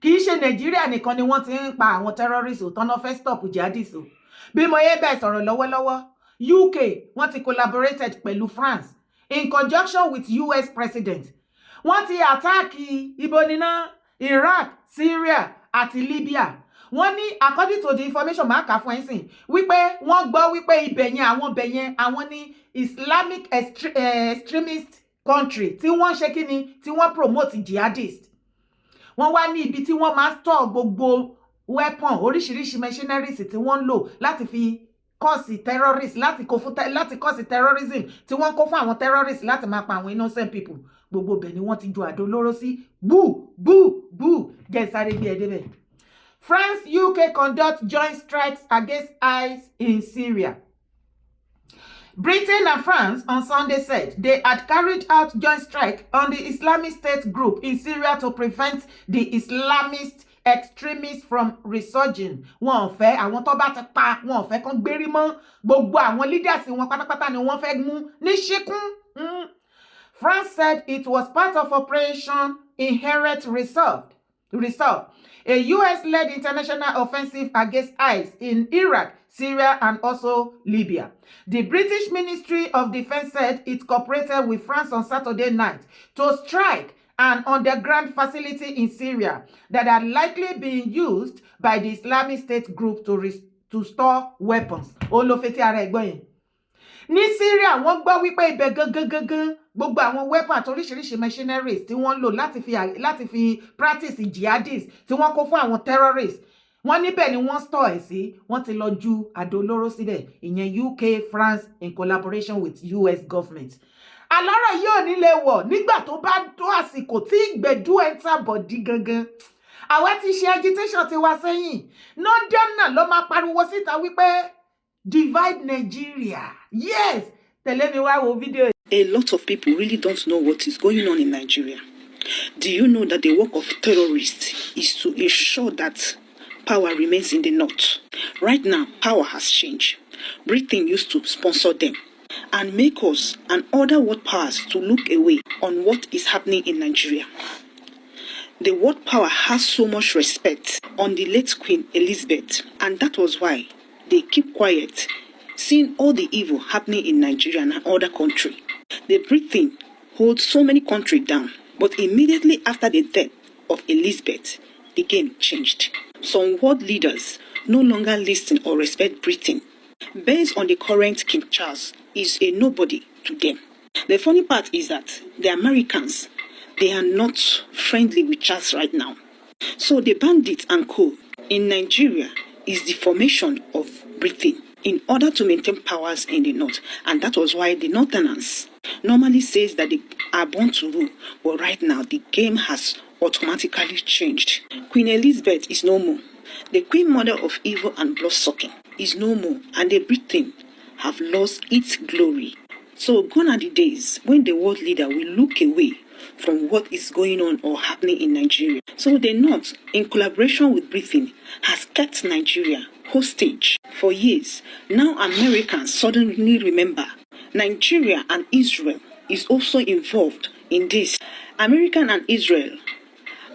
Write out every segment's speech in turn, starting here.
kì í ṣe Nàìjíríà nìkan ni wọ́n ti ń pa àwọn terrorists ò tọ́nà fẹ́ stop jihadists o bí mo yé bẹ́ẹ̀ sọ̀rọ̀ lọ́wọ́lọ́wọ́ UK wọ́n ti collaborated pẹ̀lú France in conjunction with US president wọ́n ti àtáàkì ibo níná Iraq, Syria àti Libya wọ́n ní according to the information máa kà fún ẹ̀sìn wípé wọ́n gbọ́ wípé ibẹ̀ yẹn àwọn ní Islamic extremist country tí wọ́n ṣe kí ni tí wọ́n promote jihadist wọ́n wá ní ibi tí wọ́n máa store gbogbo weapon oríṣiríṣi machineries tí wọ́n ń lò láti fi cause terrorists láti cause terrorism tí wọ́n kó fún àwọn terrorists láti máa pa àwọn innocent people gbogbo bẹ̀ ni wọ́n ti ju àdó olóró sí bú jẹ́ sáré bí ẹdẹ́bẹ̀. France, UK conduct joint strikes against IS in Syria. Britain and France on Sunday said they had carried out joint strike on the Islamic State group in Syria to prevent the Islamist extremists from resurging. Wọ́n ò fẹ́ àwọn tó bá ti pa, wọ́n ò fẹ́ kán gbérí mọ́. Gbogbo àwọn leaders wọn pátápátá ni wọ́n fẹ́ mú ní ṣíkún. France said it was part of Operation Inherent Resolve, a US-led international offensive against IS in Iraq, Syria, and also Libya. The British Ministry of Defense said it cooperated with France on Saturday night to strike an underground facility in Syria that had likely been used by the Islamic State group to store weapons. Olofeti ara ẹ̀gbọ́n yẹn. Ní Syria, wọ́n gbọ́ wípé ibẹ̀ gangan gbogbo àwọn weapon àti oríṣiríṣi machineries tí wọ́n lò láti fi practice jihadists tí wọ́n kó fún àwọn terrorists wọ́n níbẹ̀ ni wọ́n store ẹ̀ sí wọ́n ti lọ ju àdó olóró síbẹ̀ ìyẹn UK, France in collaboration with US government. Àlọ́rọ̀ yóò nílé wọ̀ nígbà tó bá tó àsìkò tí ìgbẹ́dú enter body gangan. Àwa ti ṣe agitation ti wá sẹ́yìn. Nọ́dẹ́nà ló máa pariwo síta wípé divide Nigeria. Yes, tẹ̀lé mi wá wo fídíò. A lot of people really don't know what is going on in Nigeria. Do you know that the work of terrorists is to ensure that power remains in the north? Right now, power has changed. Britain used to sponsor them and make us and other world powers to look away on what is happening in Nigeria. The world power has so much respect on the late Queen Elizabeth, and that was why they keep quiet, seeing all the evil happening in Nigeria and other countries. The Britain holds so many countries down, but immediately after the death of Elizabeth, the game changed. Some world leaders no longer listen or respect Britain. Based on the current King Charles, is a nobody to them. The funny part is that the Americans, they are not friendly with Charles right now. So the bandits and co in Nigeria is the formation of Britain in order to maintain powers in the north. And that was why the Northerners normally says that they are born to rule. But right now, the game has automatically changed. Queen Elizabeth is no more. The Queen Mother of Evil and Blood-sucking is no more. And the Britain have lost its glory. So gone are the days when the world leader will look away from what is going on or happening in Nigeria. So the North, in collaboration with Britain, has kept Nigeria hostage for years. Now Americans suddenly remember Nigeria and Israel is also involved in this. America and Israel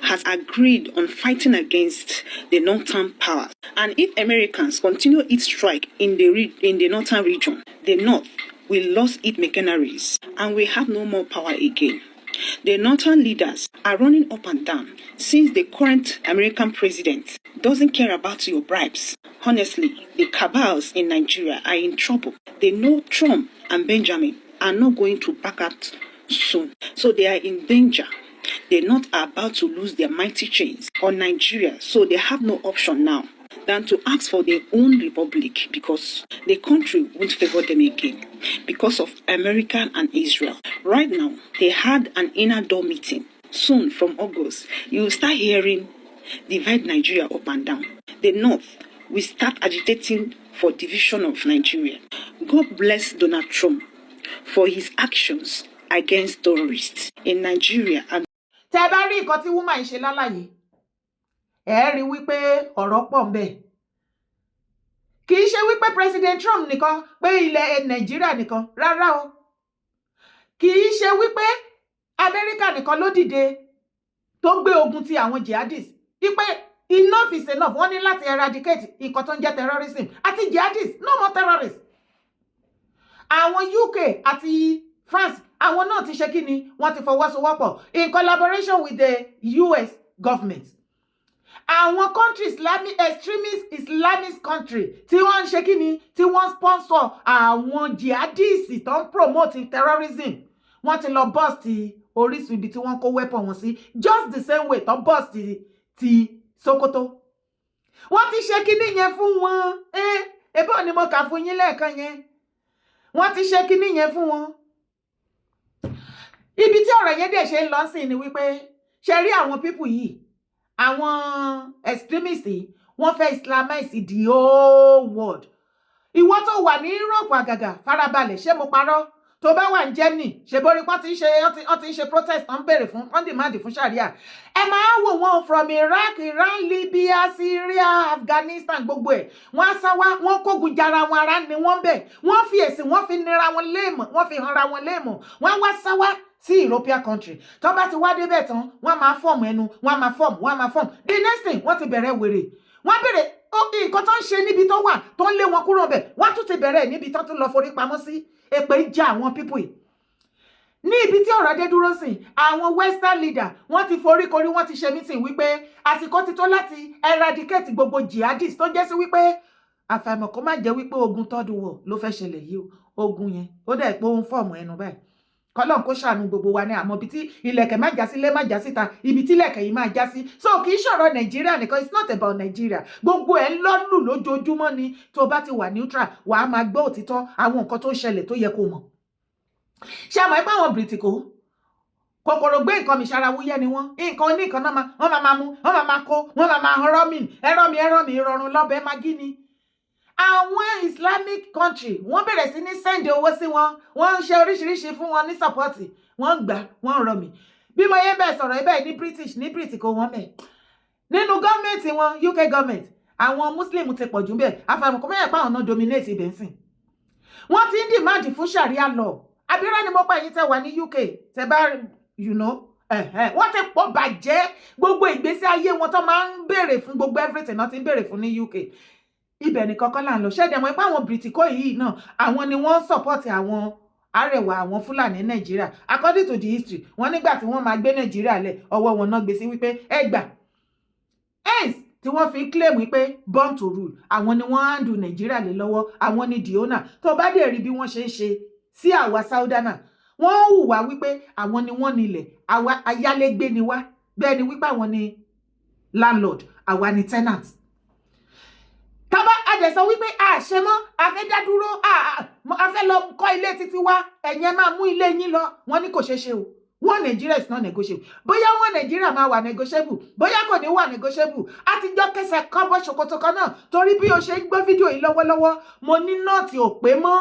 has agreed on fighting against the northern powers. And if Americans continue its strike in the northern region, the North will lose its mercenaries and will have no more power again. The northern leaders are running up and down since the current American president doesn't care about your bribes. Honestly, the cabals in Nigeria are in trouble. They know Trump and Benjamin are not going to back out soon. So they are in danger. The North are about to lose their mighty chains on Nigeria. So they have no option now than to ask for their own republic because the country won't favor them again because of America and Israel. Right now, they had an inner door meeting. Soon, from August, you will start hearing divide Nigeria up and down. The North will start agitating for division of Nigeria. God bless Donald Trump for his actions against terrorists in Nigeria. And tẹ́ bá rí nǹkan tí woman ṣe lálàyé ẹ rí wípé ọ̀rọ̀ pọ̀ ńbẹ̀ kì í ṣe wípé President Trump nìkan pé ilẹ̀ Nàìjíríà nìkan rárá o kì í ṣe wípé Amẹ́ríkà nìkan ló dìde tó gbé ogun ti àwọn jihadists wípé enough is enough, wọ́n ní láti eradicate nǹkan tó ń jẹ́ terrorism àti jihadist, no more terrorists. Àwọn UK àti France, àwọn náà ti ṣe kí ni, wọ́n ti fọwọ́sowọ́pọ̀ in collaboration with the US government. Àwọn country extremist Islamist country tí wọ́n ń ṣe kí ni, tí wọ́n sponsor àwọn jihadists tó ń promote terrorism, wọ́n ti lọ bust orísun ibi tí wọ́n kó weapon wọn sí, just the same way tó bust ti Sokoto. Wọ́n ti ṣe kíní yẹn fún wọn. Ebo ni mo kà fún yín lẹ́ẹ̀kan yẹn. Wọ́n ti ṣe kíní yẹn fún wọn. Ibi tí ọ̀rọ̀ yẹn dẹ̀ ṣe ń lọ sí ni wípé ṣe rí àwọn people yìí, àwọn extremists yìí, wọ́n fẹ́ Islamize the whole world. Ìwọ tó wà ní Europe àgàgà, farabalẹ̀, ṣé mo parọ́? Tó bá wà ní Germany, ṣe borí pọ́n ti ń ṣe protest, wọ́n bèrè fún, wọ́n demand fún Sharia. Ẹ máa wò wọ́n from Iraq, Iran, Libya, Syria, Afghanistan, gbogbo ẹ̀. Wọ́n á sá wá, wọ́n kógun jara wọn ara ni wọ́n bẹ̀. Wọ́n fi ẹ̀sìn, wọ́n fi nira wọn léèmọ̀, wọ́n fi hanra wọn léèmọ̀. Wọ́n wá sá wá sí European country. Tó bá ti wá débẹ̀ tán, wọ́n máa form ẹnu, wọ́n máa form. The next thing, wọ́n ti bẹ̀rẹ̀ wèrè. Wọ́n bẹ̀rẹ̀ nǹkan tó ń ṣe níbi tó wà, tó ń lé wọn kúrò bẹ̀. Wọ́n tún ti bẹ̀rẹ̀ níbi tó tún lọ forí pamọ́ sí. Èpè já àwọn people yìí. Ní ibi tí ọ̀rọ̀ dé dúró sí, àwọn western leader wọ́n ti foríkorí, wọ́n ti ṣe meeting wípé àsìkò ti tó láti eradicate gbogbo jihadists tó jẹ́ sí wípé àfàìmọ̀ kó má jẹ́ wípé ogun third war ló fẹ́ ṣẹlẹ̀ yìí o. Ogun yẹn ó dẹ̀ pé ó ń fọ́ọ̀mù ẹnu báyìí. Kọ́lọ́n kó ṣàánú gbogbo wa ní àmọ́ ibi tí ilẹ̀kẹ̀ má já sí, ilé má já síta, ibi tí ilẹ̀kẹ̀ yìí máa já sí. So kì í ṣọ̀rọ̀ Nàìjíríà nìkan, it's not about Nigeria. Gbogbo ẹ̀ ń lọ́lù lójoojúmọ́ ni. Tó bá ti wà neutral, wàá máa gbọ́ òtítọ́ àwọn nǹkan tó ń ṣẹlẹ̀ tó yẹ kó mọ̀. Ṣé àmọ́ ipá àwọn Bìrìtìkó kòkòrò gbé nǹkan mi ṣara wúyẹ́ ni wọ́n, nǹkan oníkan náà wọ́n máa mú, wọ́n máa kó, wọ́n máa ẹrọ́ mi ìrọ̀rùn lọ́bẹ̀ magí ni. Àwọn Islamic country wọ́n bẹ̀rẹ̀ sí ní send owó sí wọn, wọ́n ń ṣe oríṣiríṣi fún wọn ní support, wọ́n gbà, wọ́n rọ̀ mí. Bí mo yẹ bẹ́ẹ̀ sọ̀rọ̀ ibẹ̀ ní British, ní Bìrìtìkó wọn bẹ̀. Nínú gọ́ọ̀mẹ̀ntì wọn, UK government, àwọn Muslim ti pọ̀ jù bẹ́ẹ̀, àfàìmọ̀kọ́ mẹ́yẹ̀ pa àwọn náà dominate ibẹ̀ sìn. Wọ́n ti ń demand fún Sharia law. Àbírá ni mo pa yín tẹ́ wà ní UK, tẹ́ bá, wọ́n ti pọ̀ bàjẹ́, gbogbo ìgbésí ayé wọn tó máa ń béèrè fún, gbogbo everything náà ti ń béèrè fún ní UK. Ibẹ̀ nìkan kọ́ là ń lọ. Ṣẹ́dẹ̀ mọ́ ipá àwọn Bìrìtìkó yìí náà, àwọn ni wọ́n support àwọn Arẹwà, àwọn Fúlàní Nàìjíríà. According to the history, wọ́n nígbà tí wọ́n máa gbé Nàìjíríà lẹ̀, ọwọ́ wọn náà gbé sí wípé ẹ gbà. Hence tí wọ́n fi claim wípé born to rule, àwọn ni wọ́n handle Nàìjíríà lé lọ́wọ́, àwọn ni the owner. Tó bá dẹ̀ rí bí wọ́n ṣe ń ṣe sí àwa Saudana, wọ́n hùwà wípé àwọn ni wọ́n nílẹ̀, àwa ayálégbé ni wá, bẹ́ẹ̀ ni wípé àwọn ni landlord, àwa ni tenant. Tábà adẹ̀sọ wípé a ṣe mọ́, a fẹ́ dá dúró, a fẹ́ lọ kọ́ ilé títí wá, ẹ̀yin máa mú ilé yín lọ, wọ́n ní kò ṣeé ṣe o. One Nigeria is not negotiable. Bóyá one Nigeria máa wà negotiable, bóyá kò ní wà negotiable. A ti jọ kẹsẹ̀ kọ́bọ̀ ṣòkòtò kan náà, torí bí o ṣe ń gbọ́ fídíò yìí lọ́wọ́lọ́wọ́, mo ní nọ́ọ̀tì ò pé mọ́.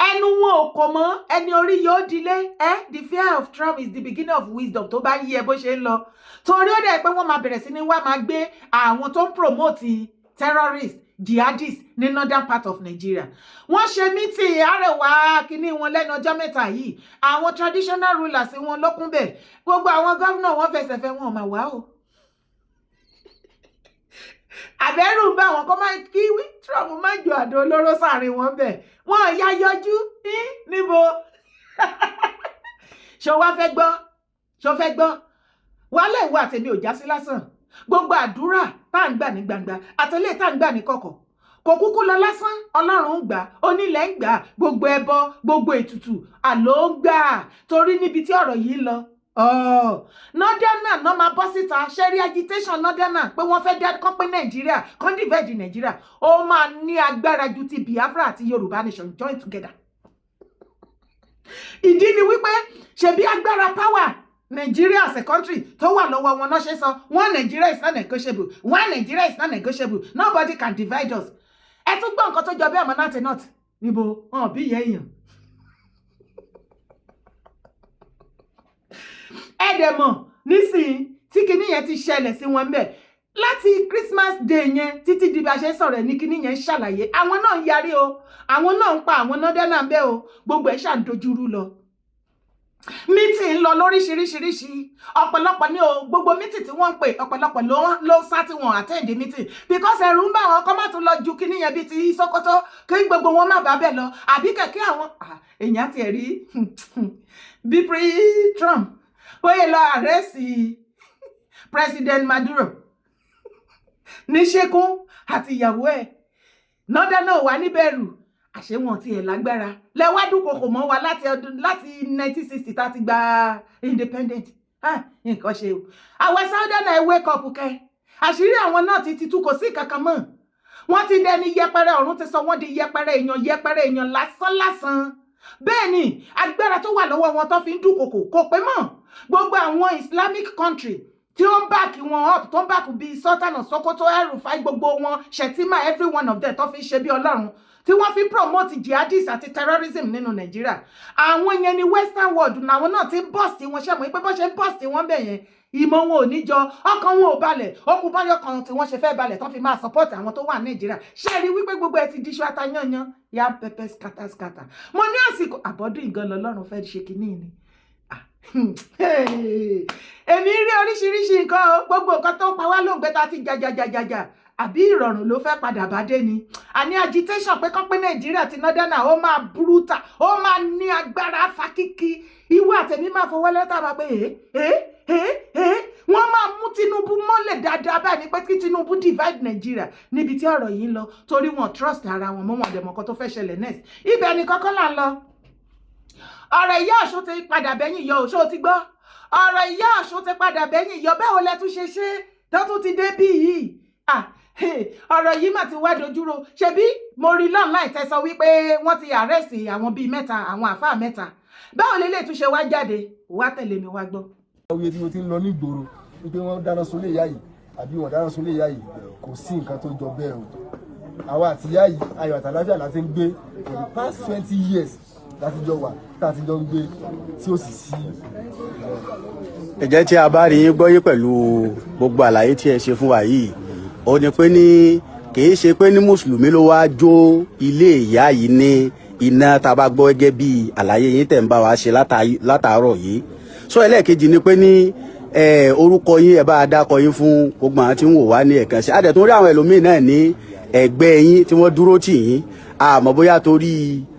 Ẹnu wọn ò kò mọ́, ẹni orí yóò dilé. The fear of Trump is the beginning of wisdom. Tó bá yí ẹ bó ṣe ń lọ. Torí ó dẹ̀ pé wọ́n máa bẹ̀rẹ̀ sí ní wá máa gbé àwọn tó ń promote terrorists, jihadists ní northern part of Nigeria. Wọ́n ṣe meeting Arẹwà kíní wọn lẹ́nu ọjọ́ mẹ́ta yìí. Àwọn traditional rulers wọn ló kún bẹ̀. Gbogbo àwọn governor wọn fẹsẹ̀ fẹ́ wọn ò máa wá o. Àbẹ̀rù bá wọn kọ́ máa kí Trump má jọ àdó olóró sáàrin wọn bẹ̀. Wọ́n ya yọjú níbo. Ṣo wá fẹ́ gbọ́? Ṣo fẹ́ gbọ́? Wàhálà ìwà àtẹ̀mí ò já sí lásán. Gbogbo àdúrà tá ń gbà ní gbangba, àtẹ̀lé tá ń gbà ní kọ̀kọ̀. Kò kúkú lọ lásán, Ọlọ́run ń gbà, onílẹ̀ ń gbà, gbogbo ẹbọ, gbogbo ètùtù, àló ń gbà. Torí níbi tí ọ̀rọ̀ yìí lọ. Northern náà máa bọ́ síta, ṣẹ́rí agitation Northern pé wọ́n fẹ́ dá kán pé Nàìjíríà, kán divide Nàìjíríà. Ó máa ní agbára ju ti Biafra àti Yorùbá nation join together. Ìdí ni wípé ṣebí agbára power Nigeria as a country tó wà lọ́wọ́ wọn náà ṣe sọ, one Nigeria is not negotiable, one Nigeria is not negotiable, nobody can divide us. Ẹ tún gbọ́ nǹkan tó jọ bí àmọ́ náà ti not níbo wọn bí ìyẹn èèyàn. Ẹ̀dẹ̀mọ̀ nísìnyí tí kinní yẹn ti ṣẹlẹ̀ sí wọn bẹ́ẹ̀ láti Christmas day yẹn títí di bá ṣe sọ̀rọ̀ ní kinní yẹn ṣàlàyé àwọn náà yarí o, àwọn náà ń pa àwọn Northern bẹ́ẹ̀ o, gbogbo ẹ̀ ṣàǹdojúrú lọ. meeting lọ lóríṣiríṣiríṣi ọ̀pọ̀lọpọ̀ ní o gbogbo meeting tí wọ́n ń pè ọ̀pọ̀lọpọ̀ ló sá tí wọ́n attend meeting because ẹ̀rù ń bá wọn kọ́ má tún lọ ju kíní yẹn bíi ti Sókótó kí gbogbo wọn má bàa bẹ̀ lọ àbí kẹ̀kẹ́ àwọn èèyàn ti rí bí Trump ó yẹ lọ àrẹ́sì President Maduro ní ṣẹ́kún àti ìyàwó ẹ̀ nọ́dá náà wà níbẹ̀rù àṣé wọn ti ẹ̀ lágbára lẹ́wádùn kòkò mọ́ wa láti 1960 tá ti gba independent nǹkan ṣe o àwọn Southern ẹ̀ wake up kẹ́ àṣírí àwọn náà ti tú kò sí kankan mọ́ wọ́n ti dẹni yẹpẹrẹ ọ̀run ti sọ wọ́n di yẹpẹrẹ èèyàn lásán bẹ́ẹ̀ ni agbára tó wà lọ́wọ́ wọn tó fi ń dúnkòkò kò pé mọ́ gbogbo àwọn Islamic country tí ó ń báàkì wọn up tó ń báàkì bíi Sultan of Sokoto El-Rufai gbogbo wọn Shettima every one of them tó fi ń ṣe bí ọlọ́run tí wọ́n fi promote jihadist àti terrorism nínú Nàìjíríà àwọn yẹn ni western world làwọn náà ti ń bọ́ọ̀sì wọn ṣẹ́mu pé bó ṣe ń bọ́ọ̀sì wọn bẹ̀ yẹn ìmọ̀ wọn ò ní jọ ọkàn wọn ò balẹ̀ okùn báyọ̀ kan tí wọ́n ṣe fẹ́ balẹ̀ tó fi máa support àwọn tó wà ní Nàìjíríà ṣe rí wípé gbogbo ẹ ti di iṣu atayanyan ya pẹpẹ skata mo ní àsìkò àbọ̀dún ìgan lọ́lọ́run fẹ́ ṣe kínní ni èmi rí oríṣiríṣi nǹkan gbogbo nǹkan tó ń pa wá lóògbé tá ti jàjàjàjàjà àbí ìrọ̀rùn ló fẹ́ padà bá dé ni àní agitation pé kán pé Nàìjíríà ti nọ́dánà ó máa brutal ó máa ní agbára fakíkí ìwé àtẹ̀mí máa fọwọ́ lẹ́tà máa pé wọ́n máa mú Tinubu mọ́lẹ̀ dáadáa báyìí pé kí Tinubu divide Nàìjíríà níbi tí ọ̀rọ̀ yìí ń lọ torí wọn trust ara wọn mọ́ wọn dẹ̀ mọ́ nǹkan tó fẹ́ ṣẹlẹ̀ next ibẹ̀ ni kọ́kọ́ là ń lọ ọ̀rọ̀ ìyá Ọ̀ṣun ti padà bẹ́yìn yọ òṣó ti gbọ́ ọ̀rọ̀ ìyá Ọ̀ṣun ti padà bẹ́yìn yọ bẹ́ẹ̀ ò lẹ́tún ṣe tó tún ti dé bí yìí ọ̀rọ̀ yìí mà ti wá dojúrò ṣebí mo rí online tẹ́sọ wípé wọ́n ti àrẹ́sì àwọn bíi mẹ́ta àwọn àfáà mẹ́ta báwo lè lè tún ṣe wá jáde wá tẹ̀lé mi wá gbọ́. Oye tí mo ti ń lọ nígboro wípé wọ́n dáná sunlé ìyá yìí àbí wọ́n dáná sunlé ìyá yìí kò sí nǹkan tó jọ bẹ́ẹ̀ o àwa àti ìyá yìí ayọ̀ àtàláfíà láti ń gbé for the past 20 years láti jọ wà láti jọ ń gbé tí ó sì sí. ẹ jẹ́ tí a bá rí yín gbọ́yé pẹ̀lú gbogbo àlàyé tí ẹ ṣe fún wa yìí ó ní pé ní kìí ṣe pé ní mùsùlùmí ló wá jó ilé ìyá yìí ní iná tá a bá gbọ́ gẹ́gẹ́ bí àlàyé yín tẹ̀ ń bá wa ṣe látàárọ̀ yìí sọ ẹlẹ́ẹ̀kejì ni pé ní orúkọ yín ẹ bá a dákọ yín fún gbogbo àwọn tí ń wò wá ní ẹ̀kan sí àdẹ̀tún rí àwọn ẹlòmíín náà ní ẹgbẹ́ yín tí wọ́n dúró tì yín àmọ́ bóyá torí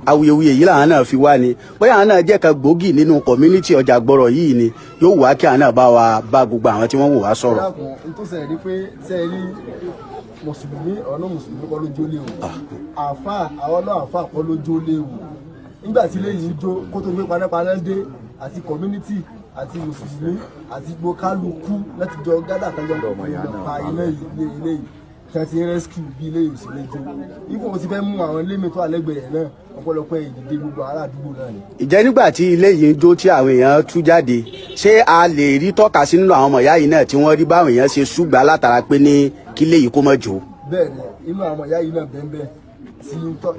awuyewuye yìí làwọn náà fi wá ni bóyá àwọn náà jẹ́ kan gbòógì nínú community ọjà gbọ́rọ̀ yìí ni yóò wá kí àwọn náà bá gbogbo àwọn tí wọ́n wò wá sọ̀rọ̀. n tó ṣẹlẹ̀ ni pé sẹ́ẹ̀rí mùsùlùmí ọ̀nà mùsùlùmí kọ́ ló jó léwu àáfàá àwọn náà àáfàá kọ́ ló jó léwu nígbà tí ilé yìí jó kó tó gbé panápaná dé àti community àti mùsùlùmí àti gbogbo kálukú láti jọ gádà kájọ pa iná ilé yìí tí wọ́n ti rescue bí ilé yìí sì lè jó ipò mo ti fẹ́ mú àwọn ilé mi tó àlẹ́gbẹ̀ẹ́ náà ọ̀pọ̀lọpọ̀ ìdìde gbogbo ará àdúgbò náà ni. ìjẹ́ nígbà tí ilé yìí ń jó tí àwọn èèyàn tú jáde ṣé a lè rí tọ́ka sí nínú àwọn ọmọ ìyá yìí náà tí wọ́n rí báwọn èèyàn ṣe ṣùgbà látara pé ní kí ilé yìí kó má jó. bẹ́ẹ̀ni inú àwọn ọmọ ìyá yìí náà bẹ́ẹ̀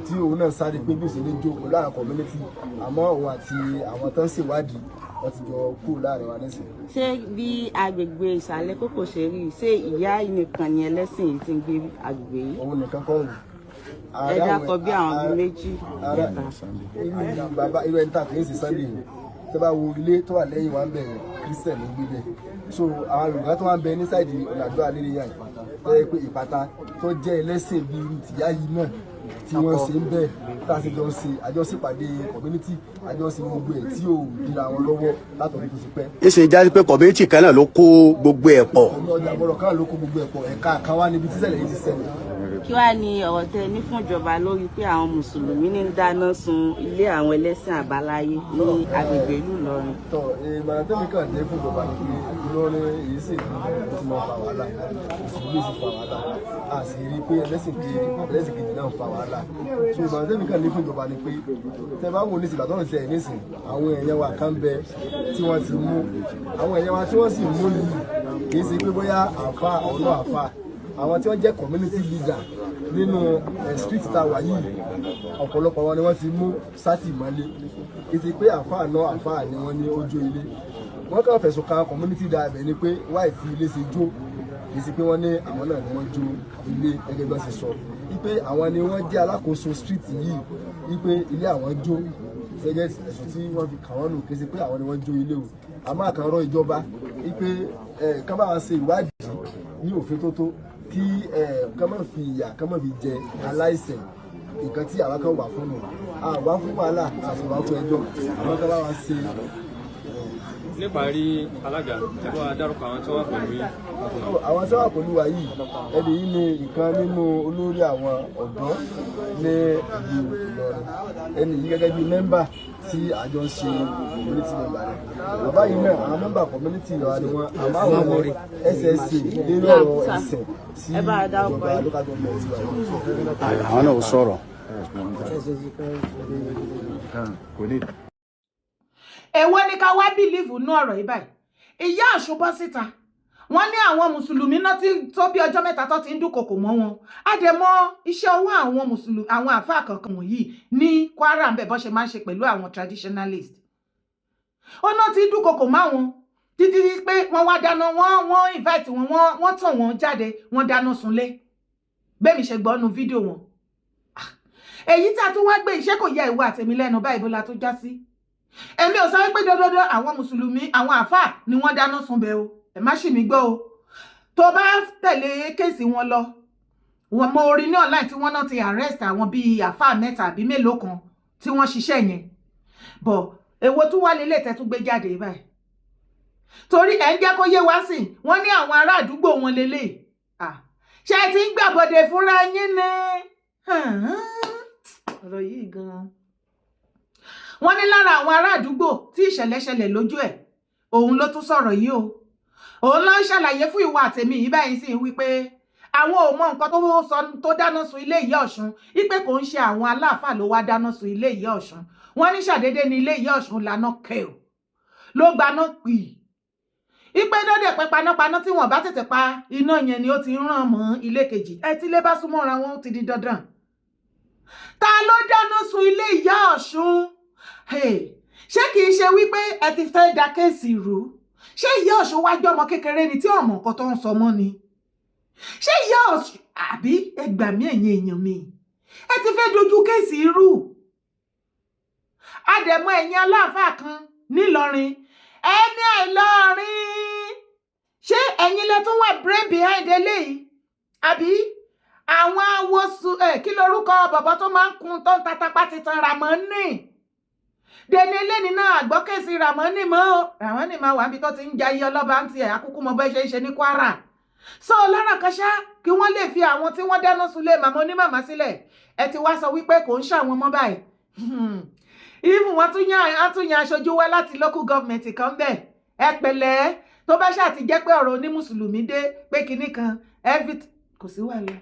tí òun náà sáré pé bí ó sì lè jó pẹ̀lú àwọn community àmọ́ òun àti àwọn tó ń ṣèwádìí wọ́n ti jọ kúrò láàrin wa nísìnyí. ṣé bí agbègbè ìsàlẹ̀ kókò ṣe rí ṣé ìyá nìkan ni ẹlẹ́sìn yìí ti ń gbé agbègbè yìí. òun nìkan kọ́ òun. ẹ dákọ bí àwọn bíi méjì. irú ẹni tá a kì í ṣe Sunday yìí tó bá wo ilé tó wà lẹ́yìn wa ń bẹ̀rẹ̀ Christian ló gbé bẹ̀ so àwọn Yorùbá tó wà ń bẹ ní sáìdì ọ̀làdó àlérèyà yìí tó yẹ pé ìpàtà tó jẹ́ ẹlẹ́sìn bíi irú tìyá yìí náà tí wọ́n ṣe ń bẹ̀ tá a ṣe jọ ṣe àjọṣepàdé community àjọṣe gbogbo ẹ̀ tí yóò dira wọn lọ́wọ́ látọ̀rí tó ti pẹ́. ìṣe jáde pé community kan náà ló kó gbogbo ẹ̀ pọ̀. ọjà àbọ̀rọ̀ kan ló kó gbogbo ẹ̀ pọ̀ ẹ̀ka kan wá níbi tí ṣẹlẹ̀ yìí ti ṣẹlẹ̀. kí wàá ní ọ̀rọ̀ tẹ ní fún ìjọba lórí pé àwọn mùsùlùmí ní ń dáná sun ilé àwọn ẹlẹ́sìn àbáláyé ní agbègbè ìlú Ìlọrin. tọ ìmọ̀ràn tẹ́mi kàn dé fún ìjọba ni pé Ìlọrin èyí sì ti máa fa wàhálà mùsùlùmí sì fa wàhálà a sì rí i pé ẹlẹ́sìn kejì náà fa wàhálà so ìmọ̀ràn tẹ́mi kàn dé fún ìjọba ni pé tẹ bá wò ní ìsìgbà tó ń ṣe ẹ̀yìn sìn àwọn èèyàn wa kan bẹ tí wọ́n ti mú àwọn èèyàn wa tí wọ́n sì mú yìí kì í ṣe pé bóyá àfa ọ̀nà àfa àwọn tí wọ́n jẹ́ community leader nínú street tá a wà yìí ọ̀pọ̀lọpọ̀ wọn ni wọ́n ti mú sátìmọ́lé ètò pé àfáà náà àfáà ni wọ́n ní ó jó ilé wọ́n kàn fẹ̀sùn kan community dáadẹ́ ni pé wáì tí ilé ṣe jó kì í sí pé wọ́n ní àwọn náà ni wọ́n jó ilé gẹ́gẹ́ bí wọ́n ṣe sọ wípé àwọn ni wọ́n jẹ́ alákòóso street yìí wípé ilé àwọn jó ṣẹ́gẹ́tì ẹ̀sùn tí wọ́n fi kàn wọ́n nù kí n ṣe pé àwọn ni wọ́n jó ilé o àmọ́ àkànrọ̀ ìjọba wípé ká bá wa ṣe ìwádìí ní òfin tó tó kí ká má fi ìyà ká má fi jẹ aláìṣẹ̀ nǹkan tí àwa kan wà fún mi àwa fún wàhálà àṣìwà fún ẹjọ́ àwọn ká bá wa ṣe. níparí alága ẹ bá wa dárúkọ àwọn tí wọ́n wà pẹ̀lú yìí. àwọn tí wọ́n wà pẹ̀lú wa yìí ẹni yìí ni ìkan nínú olórí àwọn ọ̀dọ́ ní ìlú Ìlọrin ẹni yìí gẹ́gẹ́ bíi mẹ́mbà tí àjọ ń ṣe community member rẹ̀ bàbá yìí náà àwọn mẹ́mbà community wa ni wọ́n àmọ́ àwọn ọmọ SSA lórí ọ̀rọ̀ ẹ̀sẹ̀ sí ìjọba local government wa. àwọn náà sọ̀rọ̀. èwo ni ká wá bìlíìfù nú ọ̀rọ̀ yìí báyìí ìyá Ọ̀ṣun bọ́ síta wọ́n ní àwọn mùsùlùmí náà ti tó bí ọjọ́ mẹ́ta tó ti ń dúnkokò mọ́ wọn àdèmọ́ iṣẹ́ ọwọ́ àwọn mùsùlùmí àwọn àfáà kankan wọ̀nyí ní Kwara ń bẹ̀ bọ́ ṣe máa ń ṣe pẹ̀lú àwọn traditionalist ó náà ti dúnkokò mọ́ àwọn títí pé wọ́n wá dáná wọ́n invite wọ́n tàn wọ́n jáde wọ́n dáná sunlé bẹ́ẹ̀mi ṣe gbọ́ nu fídíò wọn èyí tí a tún wá gbé iṣẹ́ kò yẹ ìwọ àtẹ̀mí lẹ́nu báyìí bó la tó já sí èmi ò sọ pé dandan àwọn mùsùlùmí àwọn àfáà ni wọ́n dáná sun bẹ́ẹ̀ o ẹ má ṣì mí gbọ́ o tó bá tẹ̀lé kéèsì wọn lọ wọn mọ orí ní online tí wọ́n náà ti arrest àwọn bíi àfáà mẹ́ta àbí mélòó kan tí wọ́n ṣiṣẹ́ yẹn bọ̀ èwo tún wá lélẹ̀ tẹ́ tún gbé jáde báyìí torí ẹ̀ ń jẹ́ kó yé wá sí wọ́n ní àwọn ará àdúgbò wọn lélẹ̀ ṣé ẹ ti ń gbàbọ̀dẹ̀ fúnra yín ni ọ̀rọ̀ yìí gan-an wọ́n ní lára àwọn ará àdúgbò tí ìṣẹ̀lẹ̀ ṣẹlẹ̀ lójú ẹ̀ òun ló tún sọ̀rọ̀ yìí o òun ló ń ṣàlàyé fún ìwà àtẹ̀mí yìí báyìí sí wípé àwọn ò mọ nǹkan tó dáná sun ilé Ìyá Ọ̀ṣun wípé kò ń ṣe àwọn aláàfáà ló wá dáná sun ilé Ìyá Ọ̀ṣun wọ́n ní ṣàdédé ní ilé Ìyá Ọ̀ṣun lànà kẹò ló gbaná pì wípé dọ́dẹ̀ pẹ́ panápaná tí wọ́n bá tètè pa iná yẹn ni ó ti ràn mọ́ ilé kejì ẹ tí ilé bá súnmọ́ra wọn ó ti di dandan ta ló dáná sun ilé Ìyá Ọ̀ṣun ṣé kìí ṣe wípé ẹ ti fẹ́ da kéèsì rú ṣé Ìyá Ọ̀ṣun wá jọmọ kékeré ni tí ọmọ nǹkan tó ń sọ mọ́ ni ṣé Ìyá Ọ̀ṣun àbí ẹgbàmí ẹ̀yin èèyàn mi ẹ ti fẹ́ dojú kéèsì rú àdẹ̀mọ́ ẹ̀yin aláàfáà kan nílọrin ẹni àìlọrin ṣé ẹ̀yin lẹ tún wà brain behind eléyìí àbí àwọn awosu kí lorúkọ bàbá tó máa ń kun tó ń tatapá ti tan Ramoni dẹni eléni náà àgbọ́kèsí Ramoni mọ́ Ramoni máa wà níbi tó ti ń jayé ọlọ́ba ń tiẹ̀ akúkú mọ bẹ́ẹ̀ ṣe ń ṣe ní Kwara sọ lára kan ṣá kí wọ́n lè fi àwọn tí wọ́n dáná sunlé màmá onímàmá sílẹ̀ ẹ ti wá sọ wípé kò ń ṣàwọn mọ́ báyìí even wọ́n tún yan aṣojú wá láti local government kan bẹ́ẹ̀ ẹ pẹ̀lẹ́ tó bá ṣáà ti jẹ́ pé ọ̀rọ̀ onímùsùlùmí dé pé kinní kan everything kò sí wàhálà.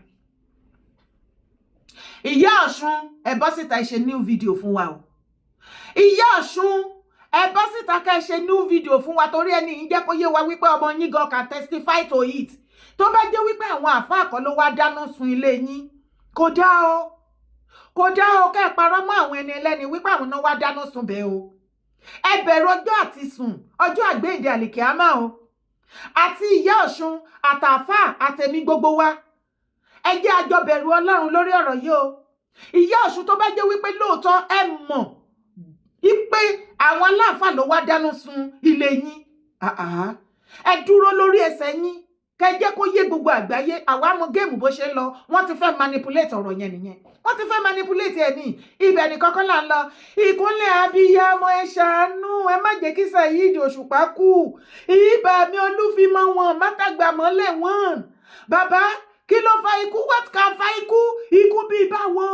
Ìyá Ọ̀ṣun ẹ bọ́ síta ṣe new video fún wa o Ìyá Ọ̀ṣun ẹ bọ́ síta ká ṣe new video fún wa torí ẹni yìí jẹ́ kó yé wa wípé ọmọ yín gan can testify to it tó bá jẹ́ wípé àwọn àfáà kan ló wá dáná sun ilé yín kò dá o ká ẹ parọ́ mọ́ àwọn ẹni ẹlẹ́ni wípé àwọn náà wá dáná sun bẹ́ẹ̀ o ẹ bẹ̀rù ọjọ́ àti sùn ọjọ́ àgbéǹde àlìkíámà o àti Ìyá Ọ̀ṣun àtàfáà àtẹ̀mí gbogbo wa ẹ jẹ́ a jọ bẹ̀rù Ọlọ́run lórí ọ̀rọ̀ yìí o Ìyá Ọ̀ṣun tó bá jẹ́ wípé lóòótọ́ ẹ mọ̀ wípé àwọn aláàfáà ló wá dáná sun ilé yín ẹ dúró lórí ẹsẹ̀ yín kẹ́ jẹ́ kó yé gbogbo àgbáyé àwa mọ géèmù bó ṣe ń lọ wọ́n ti fẹ́ manipulate ọ̀rọ̀ yẹn nìyẹn wọ́n ti fẹ́ manipulate ẹ̀ ní ibẹ̀ nìkan kọ́ là ń lọ ìkúnlẹ̀ abiyamọ ẹ ṣàánú ẹ má jẹ́ kí Saheed Òṣùpá kú ìbà mi Olúfimọ wọn mátàgbà mọ́lẹ̀ wọn bàbá kí ló fa ikú what can fa ikú bíi báwo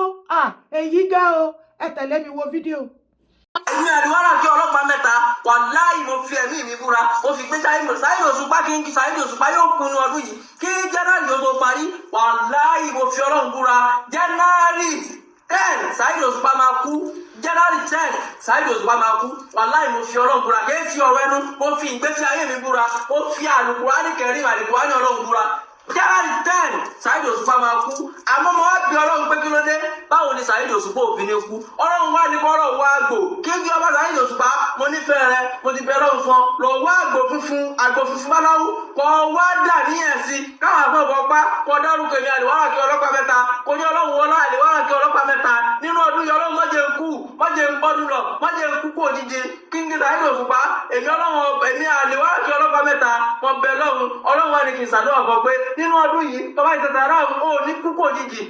èyí ga o ẹ tẹ̀lé mi wo fídíò. èmi àríwárà kí ọlọ́pàá mẹ́ta wàláhì mo fi ẹ̀mí mi búra mo fi gbé Saheed Òṣùpá kí n kí Saheed Òṣùpá yóò kunu ọdún yìí kí jẹ́nàrì yóò tó parí wàláhì mo fi Ọlọ́run búra jẹ́nàrì 10 Saheed Òṣùpá máa kú jẹ́nàrì 10 Saheed Òṣùpá máa kú wàláhì mo fi Ọlọ́run búra kí n fi ọ̀rọ̀ ẹnu mo fi ìgbésí ayé mi búra mo fi àlùkùránì kẹrin àlùkùránì Ọlọ́run búra jẹ́nàrì 10 Saheed Òṣùpá máa kú àmọ́ mo wá bí Ọlọ́run pé kí ló dé báwo ni Saheed Òṣùpá òfin ní kú Ọlọ́run wá ní bọ́rọ̀ wá àgbò kí n kí ọba Saheed Òṣùpá mo nífẹ̀ẹ́ rẹ mo ti bẹ Ọlọ́run fún lọ wá àgbò funfun báláwú kọ wá dà níyẹn sí káwọn àgbọ̀bọ̀ pa kò dárúkọ èmi àlìwárà kí ọlọ́pàá mẹ́ta kò ní ọlọ́run wọlá àlìwárà kí ọlọ́pàá mẹ́ta nínú ọdún yìí ọlọ́run má jẹ́ n kú má jẹ́ n gbọ́dún lọ má jẹ́ n kú kú òjijì kí n gíga ayé òṣùpá èmi àlìwárà kí ọlọ́pàá mẹ́ta wọn bẹ ọlọ́run wà ní kí n ṣàdúrà fọ pé nínú ọdún yìí tọ́ba ìṣẹ̀ sàrà ò ní kú kú òjijì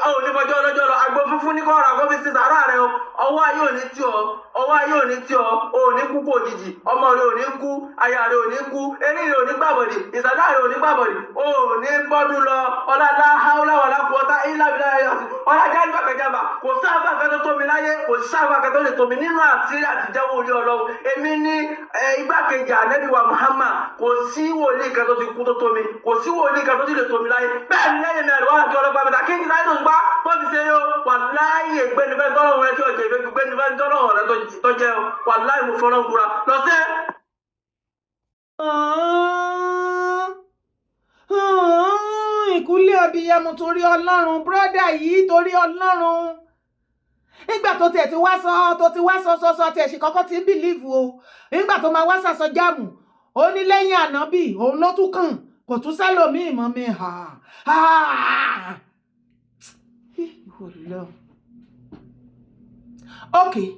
ò ní fọjọ́ ọlọ́jọ́ lọ àgbo funfun ní kọ́ra kó fi ṣe sàrà rẹ o ọwọ́ ayé ò ní tí ọ ò ní kú kú òjijì ọmọ rẹ ò ní kú aya rẹ ò ní kú eré rẹ ò ní gbàbọ̀dì ìsàdá rẹ ò ní gbàbọ̀dì ò ní bọ́dún lọ ọlọ́lá haúláwàlá kú ọtá ìlàbílà ọlájà ní bàkàjàmbá kò sáàbà kan tó tómi láyé kò sáàbà kan tó lè tómi nínú àti àtijọ́ wòlíì ọlọ́run èmi ní igbákejì ànábì wa Muhammad kò sí wòlíì kan tó ti kú tó tómi kò sí wòlíì kan tó ti lè tómi láyé bẹ́ẹ̀ ni lẹ́yìn mẹ́rin wọ́n àti ọlọ́pàá mẹ́ta kí n sáyé tó ń gbá tó ti ṣe yóò wà láyé gbẹ́nifẹ́ tọ́lọ́run rẹ tí ọ̀jẹ̀ ìfẹ́ gbẹ́nifẹ́ tọ́lọ́run rẹ tó jẹ́ wà láyé mo fọ́nà gbúra lọ́sẹ̀. Ìkúnlẹ̀ abiyamọ torí ọlọ́run bírọ́dà yìí torí ọlọ́run nígbà tó tiẹ̀ ti wá sọ tiẹ̀ ṣe kọ́kọ́ ti ń bìlíìfù o nígbà tó máa wá sàsọ jáàmù ó ní lẹ́yìn ànábì òun ló tún kàn kò tún sẹ́lòmíì mọ́ mi okay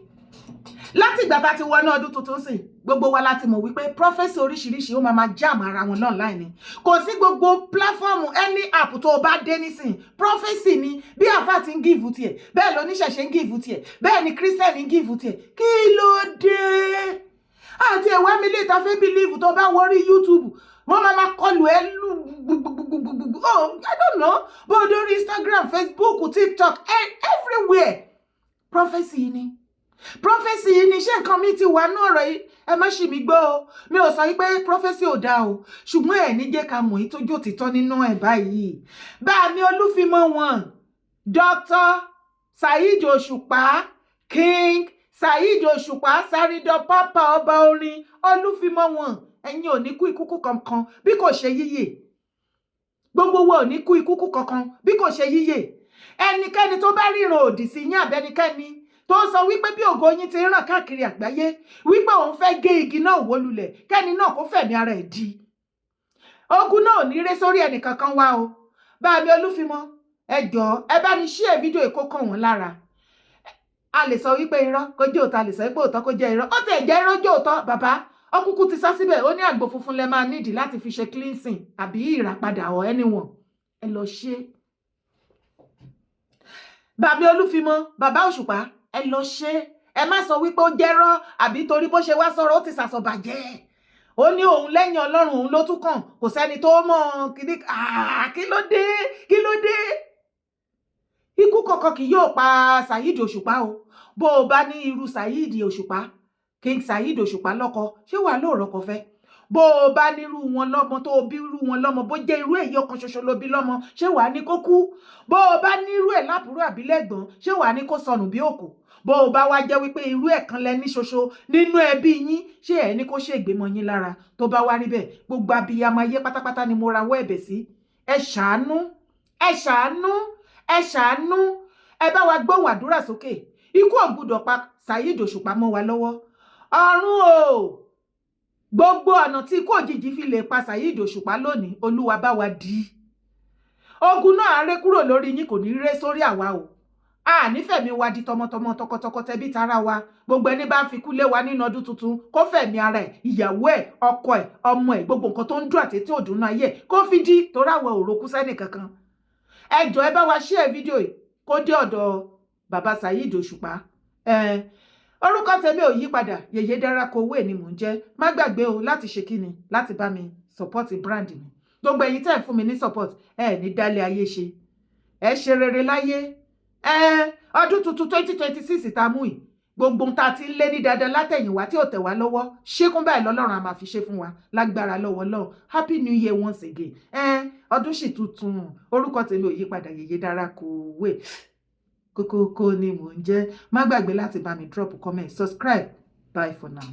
láti ìgbà tá ti wọnú ọdún tuntun sí gbogbo wa láti mọ̀ wípé prọfẹsì oríṣiríṣi ó máa jam ara wọn online ni kò sí gbogbo platform any app tó bá dé nísìn prọfẹsì ni bí àfà ti ń give tiẹ̀ bẹ́ẹ̀ lóníṣẹ̀ṣe ń give tiẹ̀ bẹ́ẹ̀ ni christian ń give tiẹ̀ kí ló dé àti ẹ̀wá mi lè ta fẹ́ believe tó bá wọrí YouTube wọ́n máa kọlù ẹ lù gbùgbùgbùgbùgbù oh I don't know but lórí Instagram Facebook TikTok everywhere prọfẹsì ni prọfẹsì yìí ni ṣé nǹkan mi ti wà ní ọ̀rọ̀ yìí ẹ má ṣì mí gbọ́ o mi ò sọ wípé prọfẹsì ò dáa o ṣùgbọ́n ẹ̀ ní jẹ́ ká mọ̀ yìí tó jó títọ́ nínú ẹ̀ báyìí bá mi Olúfimọ wọn Dr. Saheed Òṣùpá King Saheed Òṣùpá Sàrídọ̀ pápá ọba orin Olúfimọ wọn ẹ̀yin ò ní kú ikú kankan bí kò ṣe yíyè gbogbo wa ò ní kú ikú kankan bí kò ṣe yíyè ẹnikẹ́ni tó bá ríran òdì sí yín àbẹ́nikẹ́ni tó sọ wípé bí ògo yín ti ràn káàkiri àgbáyé wípé òun fẹ́ gé igi náà wó lulẹ̀ kẹ́ni náà kó fẹ̀mí ara ẹ̀ di ogun náà ò ní ré sórí ẹnìkankan wá o bá mi Olúfimọ ẹ jọ̀ọ́ ẹ bá mi share fídíò èkó kàn wọ́n lára a lè sọ wípé irọ́ kó jẹ́ òótọ́ a lè sọ wípé òótọ́ kó jẹ́ irọ́ ó tẹ̀ jẹ́ irọ́ jẹ́ òótọ́ bàbá ọkùnkùn ti sá síbẹ̀ ó ní àgbò funfun lẹ máa nídìí láti fi ṣe cleansing àbí ìràpadà or anyone ẹ lọ ṣe bá mi Olúfimọ bàbá Òṣùpá ẹ lọ ṣe ẹ má sọ wípé ó jẹ́rọ́ àbí torí bó ṣe wá sọ̀rọ̀ ó ti sàsọ̀bàjẹ́ ó ní òun lẹ́yìn ọlọ́run òun ló tún kàn kò sẹ́ni tó mọ̀ kí ló dé ikú kankan kì yóò pa Saheed Òṣùpá o bó o bá ní irú Saheed Òṣùpá King Saheed Òṣùpá lọ́kọ ṣé wàá lóòrọ̀ kọ fẹ́ bó o bá nírú wọn lọ́mọ tó o bí irú wọn lọ́mọ bó jẹ́ irú èyí ọkàn ṣoṣo ló bí lọ́mọ ṣé wàá ní kó kú bó o bá nírú ẹ̀ lábúrò àbílẹ̀gbọ́n ṣé wàá ní kó sọnù bí òkú bó o bá wá jẹ́ wípé irú ẹ̀ kan lẹ ní ṣoṣo nínú ẹbí yín ṣé ẹ̀ ní kó ṣègbè mọ́ yín lára tó bá wá rí bẹ́ẹ̀ gbogbo abiyamọ ayé pátápátá ni mo rawọ́ ẹ̀bẹ̀ sí ẹ ṣàánú ẹ bá wa gbóhùn àdúrà sókè ikú ò gbúdọ̀ pa Saheed Òṣùpá mọ́ wa lọ́wọ́ ọ̀run o gbogbo ọ̀nà tí ikú òjijì fi lè pa Saheed Òṣùpá lónìí Olúwa bá wa dí ogun náà á ré kúrò lórí yín kò ní ré sórí àwa o a nífẹ̀ẹ́ mi wá di tọmọtọmọ tọkọtọkọ tẹbí tara wa gbogbo ẹni bá ń fi kú lé wa nínú ọdún tuntun kó fẹ̀mí ara ẹ̀ ìyàwó ẹ̀ ọkọ ẹ̀ ọmọ ẹ̀ gbogbo nǹkan tó ń dùn àti tí ò dùn náà yẹ kó fi dí torí àwọn òrokú sẹ́nì kankan ẹ jọ̀ọ́ ẹ bá wa share fídíò yìí kó dé ọ̀dọ̀ bàbá Saheed Òṣùpá orúkọ tèmi ò yí padà Yèyé Dára Kowé ni mò ń jẹ́ má gbàgbé o láti ṣe kíni láti bá mi support brand mi gbogbo ẹ̀yin tẹ́ ẹ̀ fún mi ní support ní dálé ayé ṣe ẹ ṣe rere láyé ọdún tuntun 2026 tá a mú yìí gbogbo tá a ti ń lé ní dandan látẹ̀yìnwá tí ò tẹ̀ wá lọ́wọ́ ṣékún báyìí lọ́lọ́run a máa fi ṣe fún wa lágbára lọ́wọ́ lọ́wọ́ happy new year once again ọdún sì tuntun orúkọ tèmi ò yí padà Yèyé Dára Kowé kókó ni mò ń jẹ́ má gbàgbé láti bá mi drop comment subscribe bye for now.